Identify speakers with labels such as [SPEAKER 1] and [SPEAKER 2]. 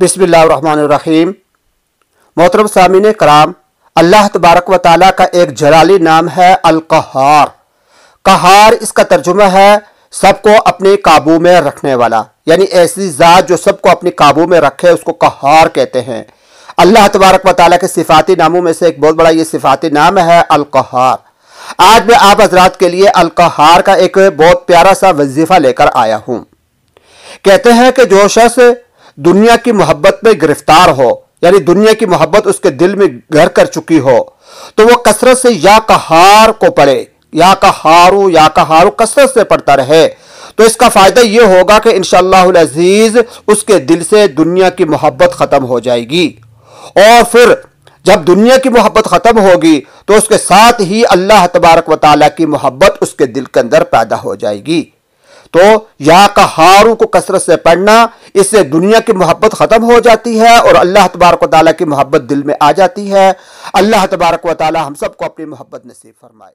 [SPEAKER 1] बिस्मिल्लाहिर्रहमानिर्रहीम। मोहतरम सामीन कराम, अल्लाह तबारक व ताला का एक जलाली नाम है अल-क़हार। क़हार इसका तर्जुमा है सबको अपने काबू में रखने वाला, यानी ऐसी ज़ात जो सबको अपने काबू में रखे उसको क़हार कहते हैं। अल्लाह तबारक व ताला के सिफ़ाती नामों में से एक बहुत बड़ा ये सिफ़ाती नाम है अल-क़हार। आज मैं आप हज़रात के लिए अल-क़हार का एक बहुत प्यारा सा वजीफ़ा लेकर आया हूँ। कहते हैं कि जो शख्स दुनिया की मोहब्बत में गिरफ्तार हो, यानी दुनिया की मोहब्बत उसके दिल में घर कर चुकी हो, तो वो कसरत से या क़हार को पढ़े, या क़हारू कसरत से पढ़ता रहे, तो इसका फ़ायदा ये होगा कि इंशाअल्लाहुल अज़ीज़ उसके दिल से दुनिया की मोहब्बत ख़त्म हो जाएगी। और फिर जब दुनिया की मोहब्बत ख़त्म होगी तो उसके साथ ही अल्लाह तबारक व ताला की मोहब्बत उसके दिल के अंदर पैदा हो जाएगी। तो या क़हारू को कसरत से पढ़ना, इससे दुनिया की मोहब्बत ख़त्म हो जाती है और अल्लाह तबारक व ताला की मोहब्बत दिल में आ जाती है। अल्लाह तबारक व ताला हम सबको अपनी मोहब्बत नसीब फरमाए।